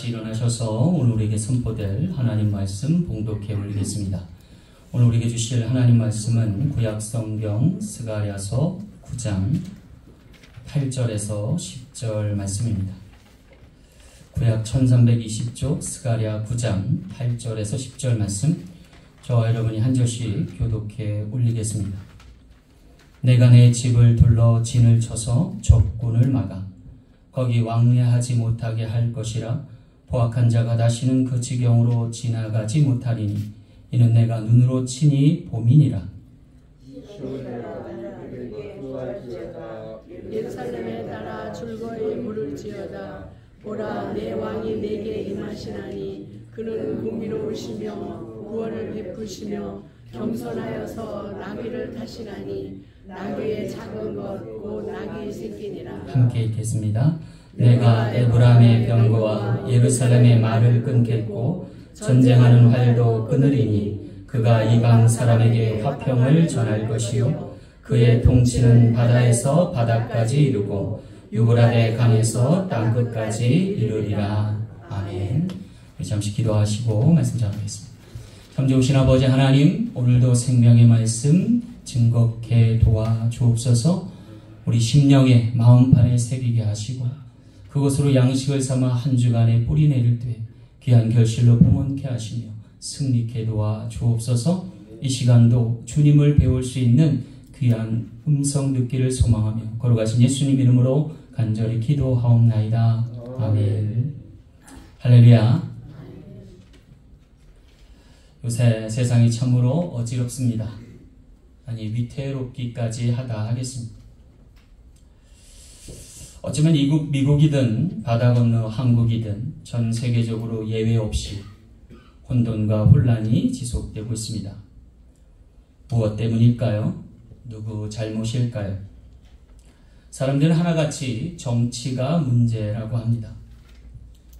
다시 일어나셔서 오늘 우리에게 선포될 하나님 말씀 봉독해 올리겠습니다. 오늘 우리에게 주실 하나님 말씀은 구약 성경 스가랴서 9장 8절에서 10절 말씀입니다. 구약 1320쪽 스가랴 9장 8절에서 10절 말씀, 저와 여러분이 한 절씩 교독해 올리겠습니다. 내가 내 집을 둘러 진을 쳐서 적군을 막아 거기 왕래하지 못하게 할 것이라. 포악한 자가 다시는 그 지경으로 지나가지 못하리니 이는 내가 눈으로 친히 봄이니라. 예루살렘에 따라 즐거이 부를지어다. 보라, 내 왕이 내게 임하시나니 그는 공의로우시며 구원을 베푸시며 겸손하여서 나귀를 타시나니 나귀의 작은 것 곧 나귀의 새끼니라. 함께 읽겠습니다. 내가 에브라임의 병거와 예루살렘의 말을 끊겠고 전쟁하는 활도 끊으리니 그가 이방 사람에게 화평을 전할 것이요 그의 통치는 바다에서 바다까지 이르고 유브라데 강에서 땅끝까지 이르리라. 아멘. 잠시 기도하시고 말씀 전하겠습니다. 참 좋으신 아버지 하나님, 오늘도 생명의 말씀 증거케 도와주옵소서. 우리 심령의 마음판에 새기게 하시고 그것으로 양식을 삼아 한 주간에 뿌리 내릴 때 귀한 결실로 풍원케 하시며 승리케 도와주옵소서. 이 시간도 주님을 배울 수 있는 귀한 음성 듣기를 소망하며 걸어가신 예수님 이름으로 간절히 기도하옵나이다. 아멘. 할렐루야. 요새 세상이 참으로 어지럽습니다. 아니 위태롭기까지 하다 하겠습니다. 어쩌면 미국이든 바다 건너 한국이든 전 세계적으로 예외 없이 혼돈과 혼란이 지속되고 있습니다. 무엇 때문일까요? 누구 잘못일까요? 사람들은 하나같이 정치가 문제라고 합니다.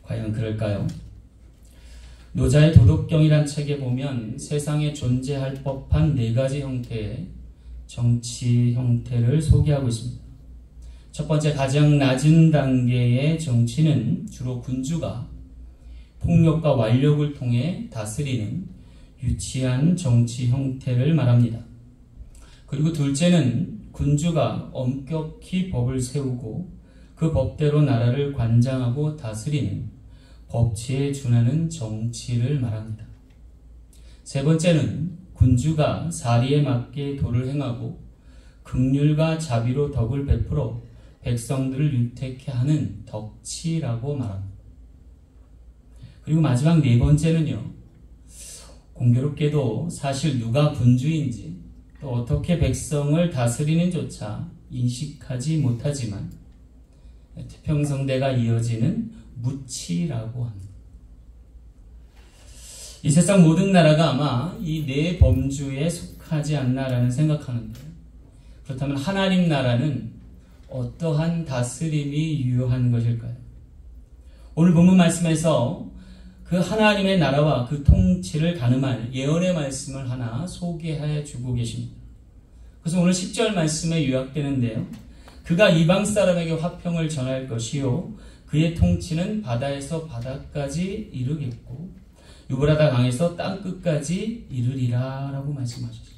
과연 그럴까요? 노자의 도덕경이란 책에 보면 세상에 존재할 법한 4가지 형태의 정치 형태를 소개하고 있습니다. 첫 번째, 가장 낮은 단계의 정치는 주로 군주가 폭력과 완력을 통해 다스리는 유치한 정치 형태를 말합니다. 그리고 둘째는 군주가 엄격히 법을 세우고 그 법대로 나라를 관장하고 다스리는 법치에 준하는 정치를 말합니다. 세 번째는 군주가 사리에 맞게 도를 행하고 긍휼과 자비로 덕을 베풀어 백성들을 유택케 하는 덕치라고 말합니다. 그리고 마지막 4번째는요, 공교롭게도 사실 누가 군주인지 또 어떻게 백성을 다스리는조차 인식하지 못하지만 태평성대가 이어지는 무치라고 합니다. 이 세상 모든 나라가 아마 이 4 범주에 속하지 않나라는 생각하는데, 그렇다면 하나님 나라는 어떠한 다스림이 유효한 것일까요? 오늘 본문 말씀에서 그 하나님의 나라와 그 통치를 가늠할 예언의 말씀을 하나 소개해 주고 계십니다. 그래서 오늘 10절 말씀에 요약되는데요. 그가 이방 사람에게 화평을 전할 것이요 그의 통치는 바다에서 바다까지 이르겠고 유브라다 강에서 땅끝까지 이르리라 라고 말씀하셨습니다.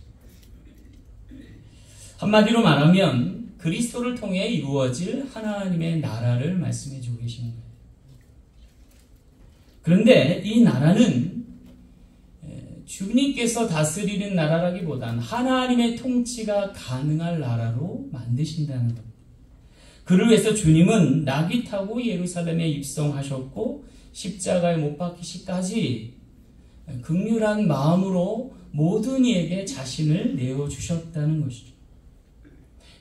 한마디로 말하면 그리스도를 통해 이루어질 하나님의 나라를 말씀해 주고 계시는 거예요. 그런데 이 나라는 주님께서 다스리는 나라라기보단 하나님의 통치가 가능할 나라로 만드신다는 겁니다. 그를 위해서 주님은 나귀 타고 예루살렘에 입성하셨고 십자가에 못 박히시까지 긍휼한 마음으로 모든 이에게 자신을 내어주셨다는 것이죠.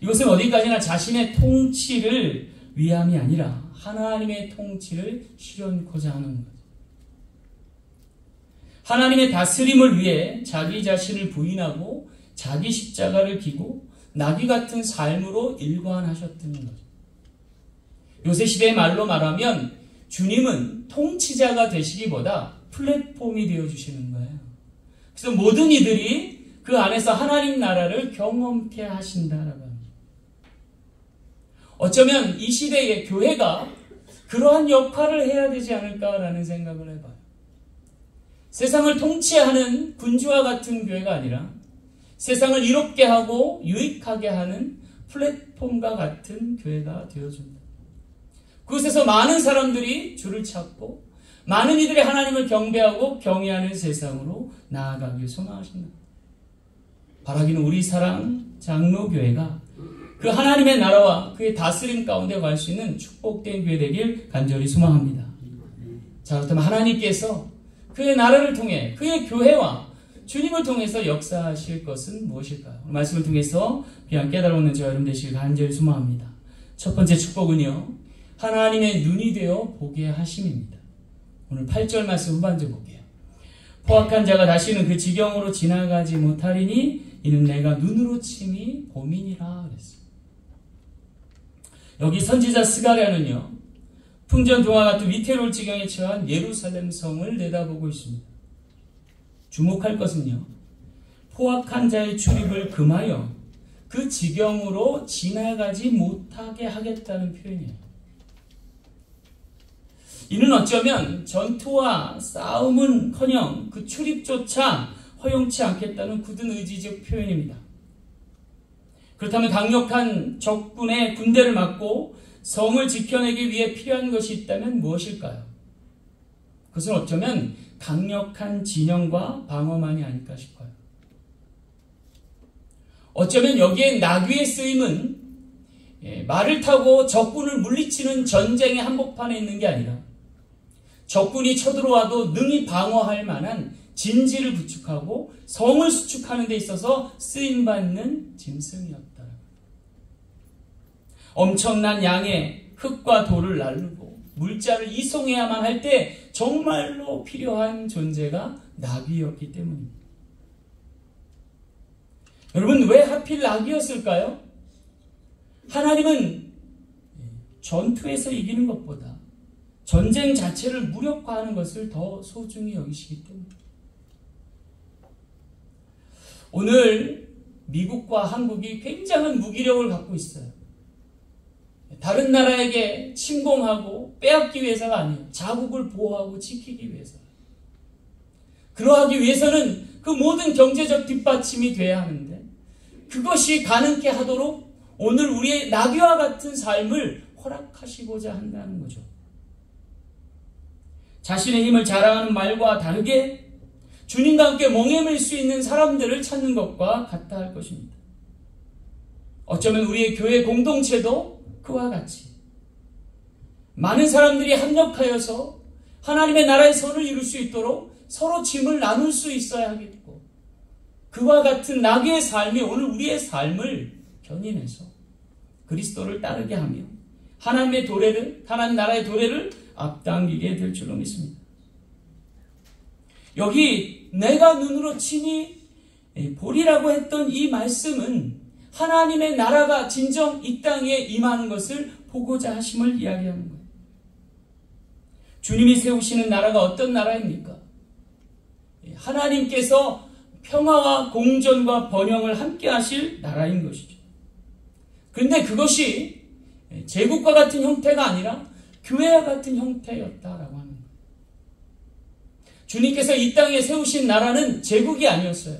이것은 어디까지나 자신의 통치를 위함이 아니라 하나님의 통치를 실현코자 하는 것. 하나님의 다스림을 위해 자기 자신을 부인하고 자기 십자가를 지고 나귀 같은 삶으로 일관하셨다는 거죠. 요새 시대의 말로 말하면 주님은 통치자가 되시기보다 플랫폼이 되어주시는 거예요. 그래서 모든 이들이 그 안에서 하나님 나라를 경험케 하신다라고 합니다. 어쩌면 이 시대의 교회가 그러한 역할을 해야 되지 않을까라는 생각을 해봐요. 세상을 통치하는 군주와 같은 교회가 아니라 세상을 이롭게 하고 유익하게 하는 플랫폼과 같은 교회가 되어준다. 그곳에서 많은 사람들이 주를 찾고 많은 이들이 하나님을 경배하고 경외하는 세상으로 나아가길 소망하신다. 바라기는 우리 사랑 장로교회가 그 하나님의 나라와 그의 다스림 가운데 갈 수 있는 축복된 교회 되길 간절히 소망합니다. 자, 그렇다면 하나님께서 그의 나라를 통해 그의 교회와 주님을 통해서 역사하실 것은 무엇일까요? 말씀을 통해서 귀한 깨달음을 얻는 저와 여러분 되시길 간절히 소망합니다. 첫 번째 축복은요, 하나님의 눈이 되어 보게 하심입니다. 오늘 8절 말씀 후반절 볼게요. 포악한 자가 다시는 그 지경으로 지나가지 못하리니 이는 내가 눈으로 침이 보민이라 그랬어요. 여기 선지자 스가랴는요, 풍전등화 같은 위태로울 지경에 처한 예루살렘 성을 내다보고 있습니다. 주목할 것은요, 포악한 자의 출입을 금하여 그 지경으로 지나가지 못하게 하겠다는 표현이에요. 이는 어쩌면 전투와 싸움은커녕 그 출입조차 허용치 않겠다는 굳은 의지적 표현입니다. 그렇다면 강력한 적군의 군대를 막고 성을 지켜내기 위해 필요한 것이 있다면 무엇일까요? 그것은 어쩌면 강력한 진영과 방어만이 아닐까 싶어요. 어쩌면 여기에 나귀의 쓰임은 말을 타고 적군을 물리치는 전쟁의 한복판에 있는 게 아니라 적군이 쳐들어와도 능히 방어할 만한 진지를 구축하고 성을 수축하는 데 있어서 쓰임받는 짐승이었다. 엄청난 양의 흙과 돌을 나르고 물자를 이송해야만 할 때 정말로 필요한 존재가 나귀였기 때문입니다. 여러분, 왜 하필 나귀였을까요? 하나님은 전투에서 이기는 것보다 전쟁 자체를 무력화하는 것을 더 소중히 여기시기 때문입니다. 오늘 미국과 한국이 굉장한 무기력을 갖고 있어요. 다른 나라에게 침공하고 빼앗기 위해서가 아니에요. 자국을 보호하고 지키기 위해서. 그러하기 위해서는 그 모든 경제적 뒷받침이 돼야 하는데 그것이 가능케 하도록 오늘 우리의 나귀와 같은 삶을 허락하시고자 한다는 거죠. 자신의 힘을 자랑하는 말과 다르게 주님과 함께 멍에 수 있는 사람들을 찾는 것과 같다 할 것입니다. 어쩌면 우리의 교회 공동체도 그와 같이 많은 사람들이 합력하여서 하나님의 나라의 선을 이룰 수 있도록 서로 짐을 나눌 수 있어야 하겠고, 그와 같은 나귀의 삶이 오늘 우리의 삶을 견인해서 그리스도를 따르게 하며 하나님의 도래를, 하나님 나라의 도래를 앞당기게 될 줄로 믿습니다. 여기 내가 눈으로 친히 보리라고 했던 이 말씀은 하나님의 나라가 진정 이 땅에 임하는 것을 보고자 하심을 이야기하는 거예요. 주님이 세우시는 나라가 어떤 나라입니까? 하나님께서 평화와 공존과 번영을 함께 하실 나라인 것이죠. 그런데 그것이 제국과 같은 형태가 아니라 교회와 같은 형태였다라고 하는 거예요. 주님께서 이 땅에 세우신 나라는 제국이 아니었어요.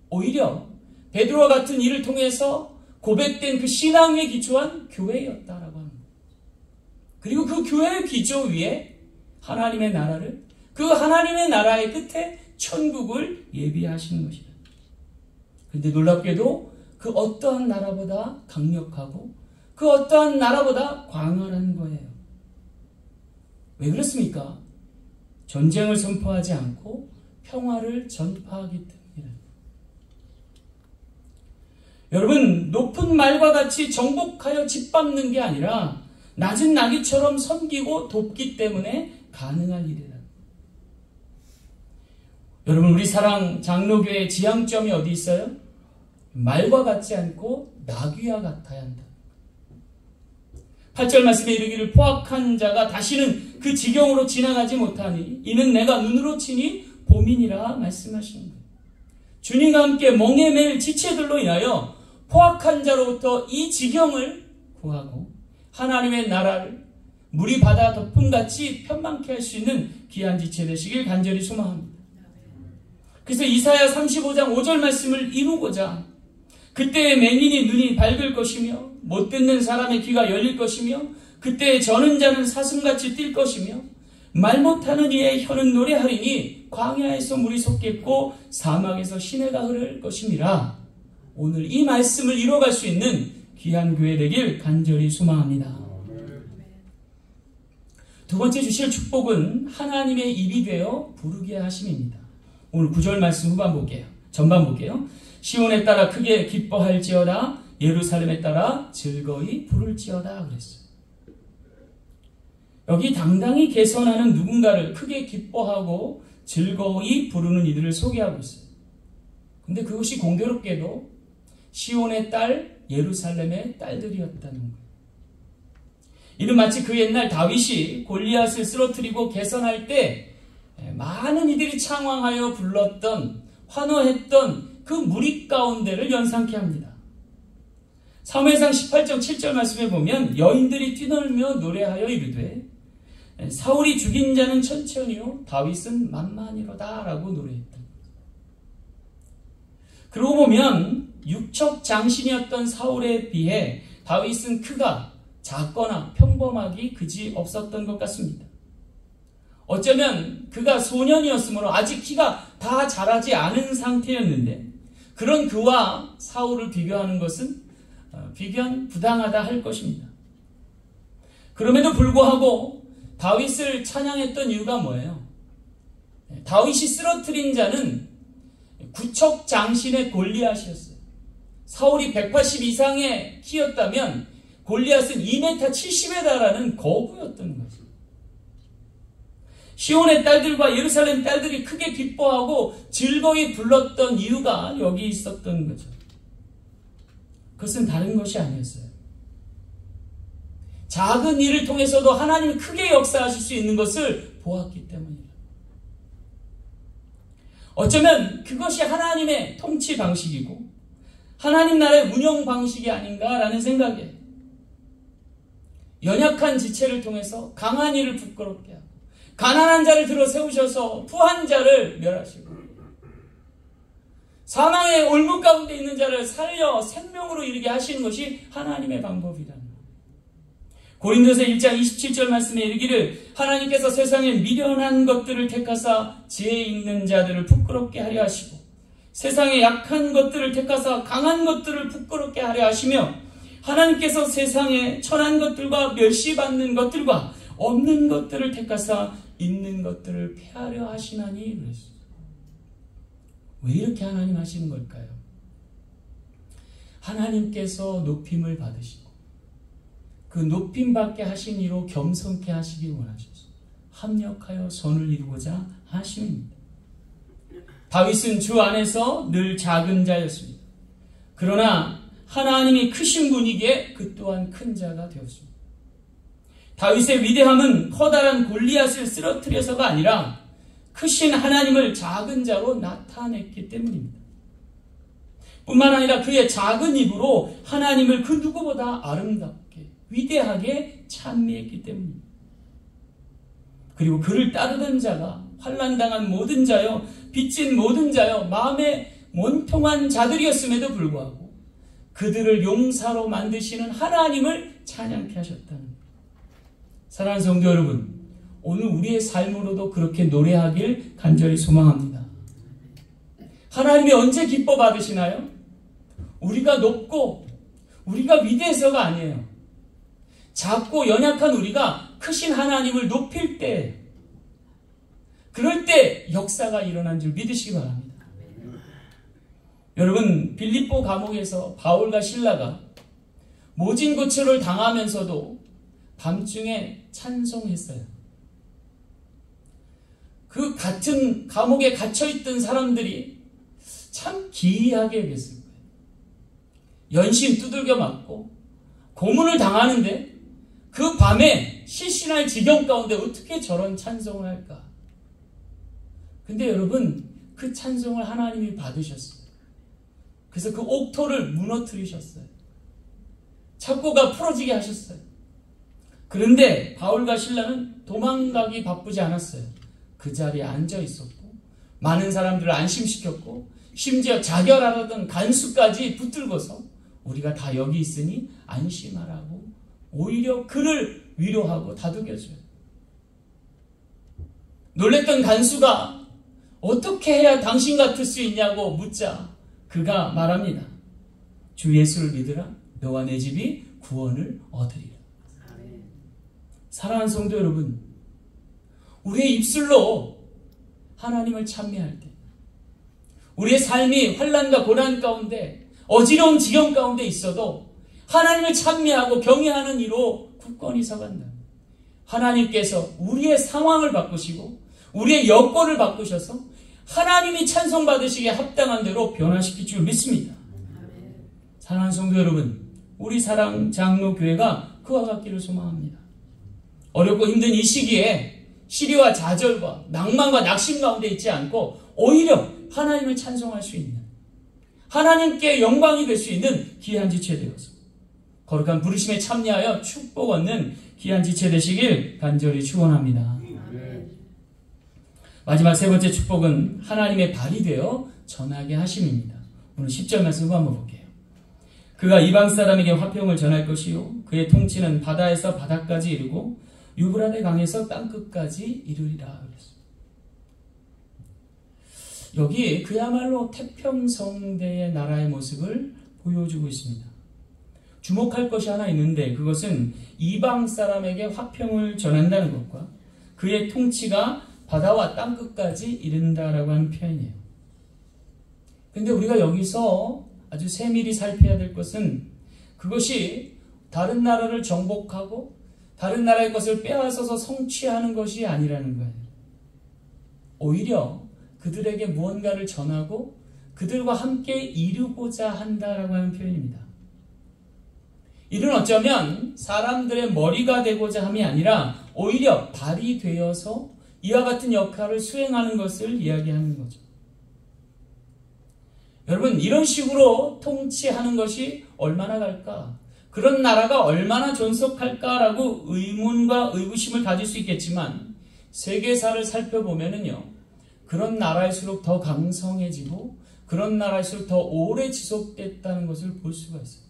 오히려 베드로와 같은 일을 통해서 고백된 그 신앙에 기초한 교회였다라고 합니다. 그리고 그 교회의 기초 위에 하나님의 나라를, 그 하나님의 나라의 끝에 천국을 예비하신 것이다. 그런데 놀랍게도 그 어떠한 나라보다 강력하고 그 어떠한 나라보다 광활한 거예요. 왜 그렇습니까? 전쟁을 선포하지 않고 평화를 전파하기 때문이다. 여러분, 높은 말과 같이 정복하여 짓밟는 게 아니라 낮은 나귀처럼 섬기고 돕기 때문에 가능한 일이다. 여러분, 우리 사랑 장로교회의 지향점이 어디 있어요? 말과 같지 않고 나귀와 같아야 한다. 8절 말씀에 이르기를 포악한 자가 다시는 그 지경으로 지나가지 못하니 이는 내가 눈으로 치니 보민이라 말씀하시는 거예요. 주님과 함께 멍에 맬 지체들로 인하여 포악한 자로부터 이 지경을 구하고 하나님의 나라를, 물이 바다 덮음같이 편만케 할 수 있는 귀한 지체 되시길 간절히 소망합니다. 그래서 이사야 35장 5절 말씀을 이루고자 그때의 맹인이 눈이 밝을 것이며 못 듣는 사람의 귀가 열릴 것이며 그때의 저는 자는 사슴같이 뛸 것이며 말 못하는 이의 혀는 노래하리니 광야에서 물이 솟겠고 사막에서 시내가 흐를 것임이라. 오늘 이 말씀을 이뤄갈 수 있는 귀한 교회 되길 간절히 소망합니다. 두 번째 주실 축복은 하나님의 입이 되어 부르게 하심입니다. 오늘 9절 말씀 전반 볼게요. 시온에 따라 크게 기뻐할지어다 예루살렘에 따라 즐거이 부를지어다 그랬어요. 여기 당당히 개선하는 누군가를 크게 기뻐하고 즐거이 부르는 이들을 소개하고 있어요. 근데 그것이 공교롭게도 시온의 딸 예루살렘의 딸들이었다는 거예요. 이는 마치 그 옛날 다윗이 골리앗을 쓰러뜨리고 개선할 때 많은 이들이 창왕하여 불렀던 환호했던 그 무리 가운데를 연상케 합니다. 사무엘상 18장 7절 말씀에 보면 여인들이 뛰놀며 노래하여 이르되 사울이 죽인 자는 천천히요 다윗은 만만이로다 라고 노래했다. 그러고 보면 육척 장신이었던 사울에 비해 다윗은 크가 작거나 평범하기 그지 없었던 것 같습니다. 어쩌면 그가 소년이었으므로 아직 키가 다 자라지 않은 상태였는데 그런 그와 사울을 비교하는 것은 비견 부당하다 할 것입니다. 그럼에도 불구하고 다윗을 찬양했던 이유가 뭐예요? 다윗이 쓰러뜨린 자는 구척 장신의 골리앗이었어요. 사울이 180 이상의 키였다면 골리앗은 2m 70에 달하는 거구였던 거죠. 시온의 딸들과 예루살렘 딸들이 크게 기뻐하고 즐거이 불렀던 이유가 여기 있었던 거죠. 그것은 다른 것이 아니었어요. 작은 일을 통해서도 하나님이 크게 역사하실 수 있는 것을 보았기 때문이다. 어쩌면 그것이 하나님의 통치 방식이고 하나님 나라의 운영 방식이 아닌가라는 생각이에요. 연약한 지체를 통해서 강한 이를 부끄럽게 하고 가난한 자를 들어 세우셔서 부한 자를 멸하시고 사망의 올무 가운데 있는 자를 살려 생명으로 이르게 하시는 것이 하나님의 방법이라는 거예요. 고린도서 1장 27절 말씀에 이르기를 하나님께서 세상에 미련한 것들을 택하사 지혜 있는 자들을 부끄럽게 하려 하시고 세상에 약한 것들을 택하사 강한 것들을 부끄럽게 하려 하시며 하나님께서 세상에 천한 것들과 멸시받는 것들과 없는 것들을 택하사 있는 것들을 폐하려 하시나니 그랬어요. 왜 이렇게 하나님 하시는 걸까요? 하나님께서 높임을 받으시고 그 높임받게 하신 이로 겸손케 하시기 원하셔서 합력하여 선을 이루고자 하심입니다. 다윗은 주 안에서 늘 작은 자였습니다. 그러나 하나님이 크신 분이기에 그 또한 큰 자가 되었습니다. 다윗의 위대함은 커다란 골리앗을 쓰러뜨려서가 아니라 크신 하나님을 작은 자로 나타냈기 때문입니다. 뿐만 아니라 그의 작은 입으로 하나님을 그 누구보다 아름답게 위대하게 찬미했기 때문입니다. 그리고 그를 따르던 자가 환난당한 모든 자여 빚진 모든 자여 마음에 원통한 자들이었음에도 불구하고 그들을 용사로 만드시는 하나님을 찬양케 하셨다는 거예요. 사랑하는 성도 여러분, 오늘 우리의 삶으로도 그렇게 노래하길 간절히 소망합니다. 하나님이 언제 기뻐 받으시나요? 우리가 높고 우리가 위대해서가 아니에요. 작고 연약한 우리가 크신 하나님을 높일 때, 그럴 때 역사가 일어난 줄 믿으시기 바랍니다. 여러분, 빌립보 감옥에서 바울과 실라가 모진 고초를 당하면서도 밤중에 찬송했어요. 그 같은 감옥에 갇혀있던 사람들이 참 기이하게 여겼을 거예요. 연신 두들겨 맞고 고문을 당하는데 그 밤에 실신할 지경 가운데 어떻게 저런 찬송을 할까? 근데 여러분, 그 찬송을 하나님이 받으셨어요. 그래서 그 옥토를 무너뜨리셨어요. 착고가 풀어지게 하셨어요. 그런데 바울과 실라는 도망가기 바쁘지 않았어요. 그 자리에 앉아 있었고 많은 사람들을 안심시켰고 심지어 자결하려던 간수까지 붙들고서 우리가 다 여기 있으니 안심하라고 오히려 그를 위로하고 다독여줘요. 놀랬던 간수가 어떻게 해야 당신 같을 수 있냐고 묻자 그가 말합니다. 주 예수를 믿으라. 너와 내 집이 구원을 얻으리라. 사랑하는 성도 여러분, 우리의 입술로 하나님을 찬미할 때, 우리의 삶이 환난과 고난 가운데 어지러운 지경 가운데 있어도 하나님을 찬미하고 경외하는 이로 굳건히 서간다. 하나님께서 우리의 상황을 바꾸시고 우리의 여건을 바꾸셔서 하나님이 찬송받으시기에 합당한 대로 변화시킬 줄 믿습니다. 사랑하는 성도 여러분, 우리 사랑 장로교회가 그와 같기를 소망합니다. 어렵고 힘든 이 시기에 시리와 좌절과 낭만과 낙심 가운데 있지 않고 오히려 하나님을 찬송할 수 있는, 하나님께 영광이 될 수 있는 귀한 지체 되어서 거룩한 부르심에 참여하여 축복 얻는 귀한 지체 되시길 간절히 축원합니다. 마지막 세 번째 축복은 하나님의 발이 되어 전하게 하심입니다. 오늘 10절 말씀 한번 볼게요. 그가 이방 사람에게 화평을 전할 것이요 그의 통치는 바다에서 바다까지 이르고 유브라데 강에서 땅끝까지 이르리라. 여기 그야말로 태평성대의 나라의 모습을 보여주고 있습니다. 주목할 것이 하나 있는데 그것은 이방 사람에게 화평을 전한다는 것과 그의 통치가 바다와 땅끝까지 이른다라고 하는 표현이에요. 그런데 우리가 여기서 아주 세밀히 살펴야 될 것은 그것이 다른 나라를 정복하고 다른 나라의 것을 빼앗아서 성취하는 것이 아니라는 거예요. 오히려 그들에게 무언가를 전하고 그들과 함께 이루고자 한다라고 하는 표현입니다. 이는 어쩌면 사람들의 머리가 되고자 함이 아니라 오히려 발이 되어서 이와 같은 역할을 수행하는 것을 이야기하는 거죠. 여러분, 이런 식으로 통치하는 것이 얼마나 갈까? 그런 나라가 얼마나 존속할까라고 의문과 의구심을 가질 수 있겠지만 세계사를 살펴보면은요, 그런 나라일수록 더 강성해지고 그런 나라일수록 더 오래 지속됐다는 것을 볼 수가 있어요.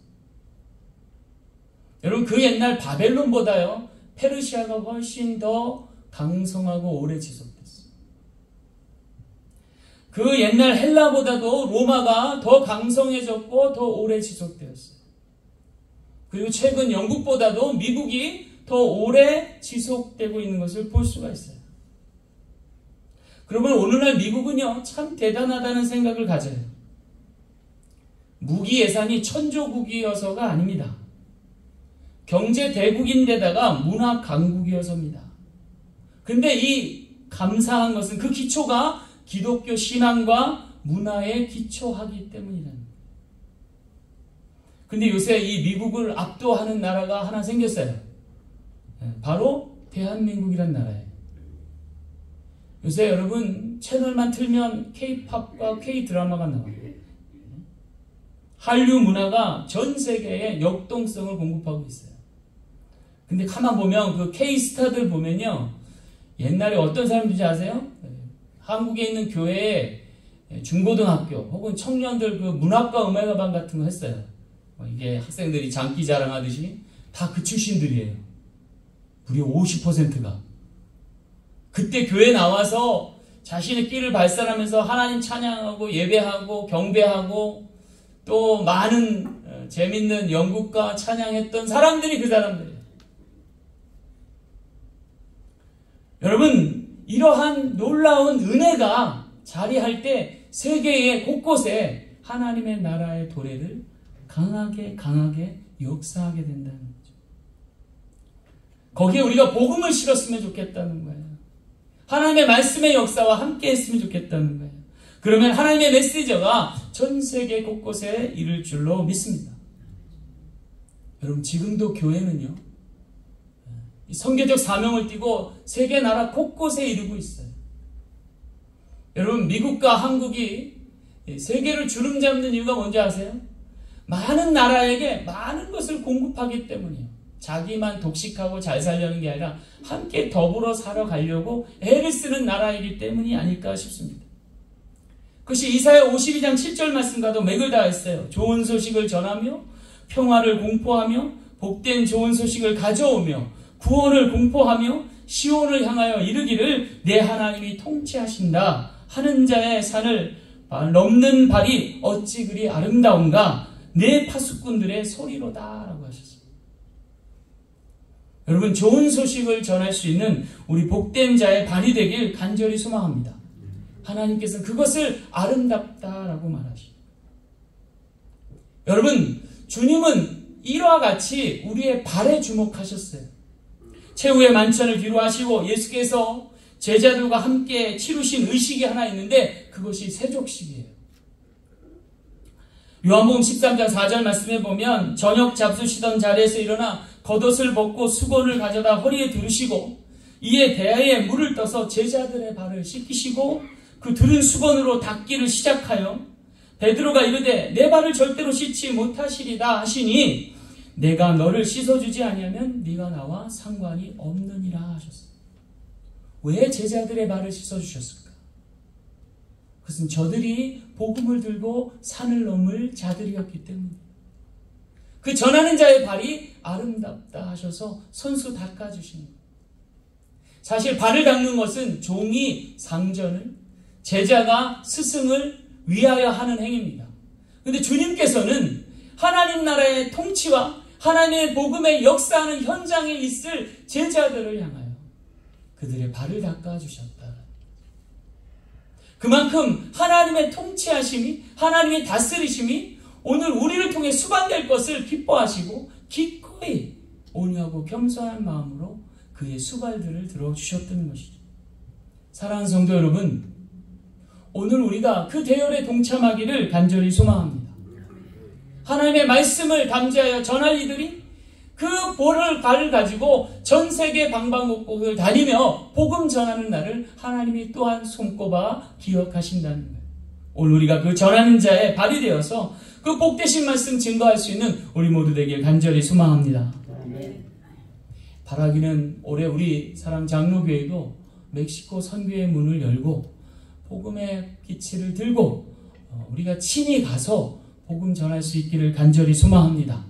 여러분, 그 옛날 바벨론보다요 페르시아가 훨씬 더 강성하고 오래 지속됐어요. 그 옛날 헬라보다도 로마가 더 강성해졌고 더 오래 지속되었어요. 그리고 최근 영국보다도 미국이 더 오래 지속되고 있는 것을 볼 수가 있어요. 그러면 오늘날 미국은요 참 대단하다는 생각을 가져요. 무기 예산이 천조국이어서가 아닙니다. 경제 대국인데다가 문화 강국이어서입니다. 근데 이 감사한 것은 그 기초가 기독교 신앙과 문화에 기초하기 때문이라는 거예요. 근데 요새 이 미국을 압도하는 나라가 하나 생겼어요. 바로 대한민국이란 나라예요. 요새 여러분 채널만 틀면 K-팝과 K-드라마가 나와요. 한류 문화가 전 세계에 역동성을 공급하고 있어요. 근데 가만 보면 그 K-스타들 보면요, 옛날에 어떤 사람들인지 아세요? 한국에 있는 교회에 중고등학교 혹은 청년들 그 문학과 음악반 같은 거 했어요. 이게 학생들이 장기 자랑하듯이 다 그 출신들이에요. 무려 50%가. 그때 교회 나와서 자신의 끼를 발산하면서 하나님 찬양하고 예배하고 경배하고 또 많은 재밌는 연극과 찬양했던 사람들이 그 사람들이에요. 여러분, 이러한 놀라운 은혜가 자리할 때 세계의 곳곳에 하나님의 나라의 도래를 강하게 역사하게 된다는 거죠. 거기에 우리가 복음을 실었으면 좋겠다는 거예요. 하나님의 말씀의 역사와 함께 했으면 좋겠다는 거예요. 그러면 하나님의 메시지가 전 세계 곳곳에 이를 줄로 믿습니다. 여러분, 지금도 교회는요, 이 선교적 사명을 띠고 세계 나라 곳곳에 이루고 있어요. 여러분, 미국과 한국이 세계를 주름잡는 이유가 뭔지 아세요? 많은 나라에게 많은 것을 공급하기 때문이에요. 자기만 독식하고 잘 살려는 게 아니라 함께 더불어 살아가려고 애를 쓰는 나라이기 때문이 아닐까 싶습니다. 그것이 이사야 52장 7절 말씀과도 맥을 다했어요. 좋은 소식을 전하며 평화를 공포하며 복된 좋은 소식을 가져오며 구원을 공포하며 시온을 향하여 이르기를 내 하나님이 통치하신다 하는 자의 산을 넘는 발이 어찌 그리 아름다운가 내 파수꾼들의 소리로다 라고 하셨습니다. 여러분, 좋은 소식을 전할 수 있는 우리 복된 자의 발이 되길 간절히 소망합니다. 하나님께서는 그것을 아름답다라고 말하십니다. 여러분, 주님은 이와 같이 우리의 발에 주목하셨어요. 최후의 만찬을 기로하시고 예수께서 제자들과 함께 치루신 의식이 하나 있는데 그것이 세족식이에요. 요한복음 13장 4절 말씀에 보면 저녁 잡수시던 자리에서 일어나 겉옷을 벗고 수건을 가져다 허리에 두르시고 이에 대야에 물을 떠서 제자들의 발을 씻기시고 그 두른 수건으로 닦기를 시작하여 베드로가 이르되 내 발을 절대로 씻지 못하시리다 하시니 내가 너를 씻어주지 아니하면 네가 나와 상관이 없느니라 하셨습니다. 왜 제자들의 발을 씻어주셨을까? 그것은 저들이 복음을 들고 산을 넘을 자들이었기 때문입니다. 그 전하는 자의 발이 아름답다 하셔서 손수 닦아주신 거예요. 사실 발을 닦는 것은 종이 상전을, 제자가 스승을 위하여 하는 행위입니다. 그런데 주님께서는 하나님 나라의 통치와 하나님의 복음의 역사하는 현장에 있을 제자들을 향하여 그들의 발을 닦아주셨다. 그만큼 하나님의 통치하심이, 하나님의 다스리심이 오늘 우리를 통해 수반될 것을 기뻐하시고 기꺼이 온유하고 겸손한 마음으로 그의 수발들을 들어주셨던 것이죠. 사랑하는 성도 여러분, 오늘 우리가 그 대열에 동참하기를 간절히 소망합니다. 하나님의 말씀을 담지하여 전할 이들이 그 발을 가지고 전 세계 방방곡곡을 다니며 복음 전하는 날을 하나님이 또한 손꼽아 기억하신다는 거예요. 오늘 우리가 그 전하는 자의 발이 되어서 그 복되신 말씀 증거할 수 있는 우리 모두 되길 간절히 소망합니다. 바라기는 올해 우리 사랑 장로교회도 멕시코 선교의 문을 열고 복음의 기치를 들고 우리가 친히 가서 복음 전할 수 있기를 간절히 소망합니다.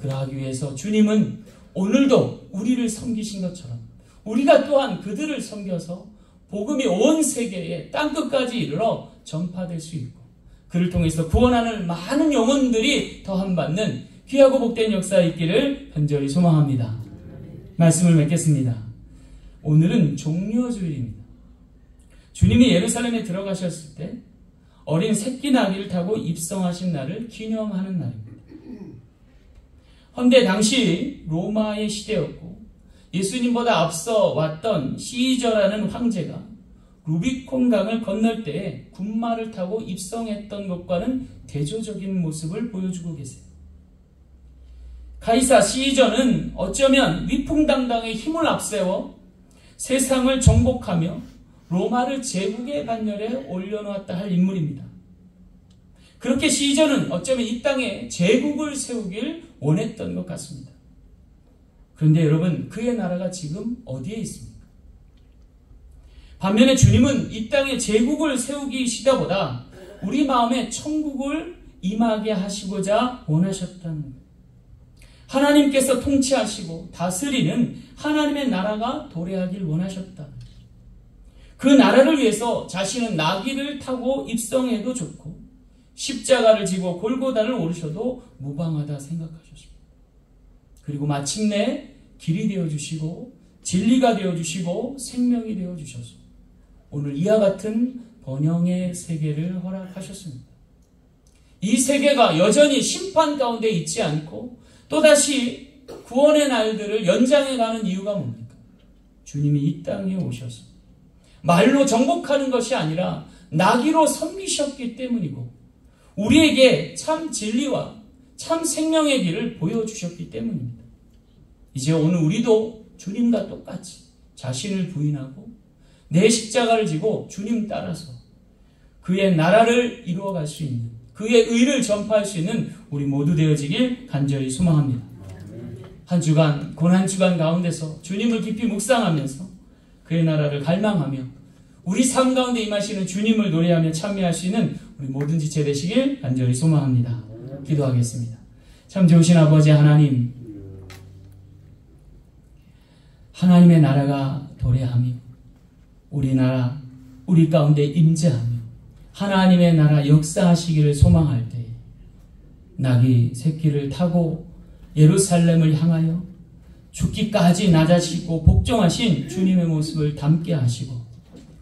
그러하기 위해서 주님은 오늘도 우리를 섬기신 것처럼 우리가 또한 그들을 섬겨서 복음이 온 세계에 땅끝까지 이르러 전파될 수 있고 그를 통해서 구원하는 많은 영혼들이 더함받는 귀하고 복된 역사 있기를 간절히 소망합니다. 말씀을 맺겠습니다. 오늘은 종려주일입니다. 주님이 예루살렘에 들어가셨을 때 어린 새끼 나귀를 타고 입성하신 날을 기념하는 날입니다. 헌데 당시 로마의 시대였고 예수님보다 앞서 왔던 시저라는 황제가 루비콘 강을 건널 때에 군마를 타고 입성했던 것과는 대조적인 모습을 보여주고 계세요. 가이사 시저는 어쩌면 위풍당당의 힘을 앞세워 세상을 정복하며 로마를 제국의 반열에 올려놓았다 할 인물입니다. 그렇게 시저는 어쩌면 이 땅에 제국을 세우길 원했던 것 같습니다. 그런데 여러분, 그의 나라가 지금 어디에 있습니까? 반면에 주님은 이 땅에 제국을 세우기 시다보다 우리 마음에 천국을 임하게 하시고자 원하셨다는 거예요. 하나님께서 통치하시고 다스리는 하나님의 나라가 도래하길 원하셨다. 그 나라를 위해서 자신은 나귀를 타고 입성해도 좋고 십자가를 지고 골고다를 오르셔도 무방하다 생각하셨습니다. 그리고 마침내 길이 되어주시고 진리가 되어주시고 생명이 되어주셔서 오늘 이와 같은 번영의 세계를 허락하셨습니다. 이 세계가 여전히 심판 가운데 있지 않고 또다시 구원의 날들을 연장해가는 이유가 뭡니까? 주님이 이 땅에 오셔서 말로 정복하는 것이 아니라 나귀로 섬기셨기 때문이고 우리에게 참 진리와 참 생명의 길을 보여주셨기 때문입니다. 이제 오늘 우리도 주님과 똑같이 자신을 부인하고 내 십자가를 지고 주님 따라서 그의 나라를 이루어갈 수 있는 그의 의를 전파할 수 있는 우리 모두 되어지길 간절히 소망합니다. 한 주간, 고난 주간 가운데서 주님을 깊이 묵상하면서 그의 나라를 갈망하며 우리 삶 가운데 임하시는 주님을 노래하며 참여할 수 있는 우리 모든 지체 되시길 간절히 소망합니다. 기도하겠습니다. 참 좋으신 아버지 하나님, 하나님의 나라가 도래하며 우리나라, 우리 가운데 임재하며 하나님의 나라 역사하시기를 소망할 때 낙이 새끼를 타고 예루살렘을 향하여 죽기까지 낮아지고 복종하신 주님의 모습을 담게 하시고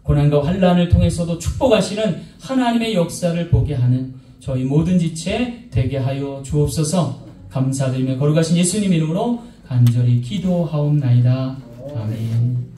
고난과 환난을 통해서도 축복하시는 하나님의 역사를 보게 하는 저희 모든 지체 되게 하여 주옵소서. 감사드리며 거룩하신 예수님 이름으로 간절히 기도하옵나이다. 아멘.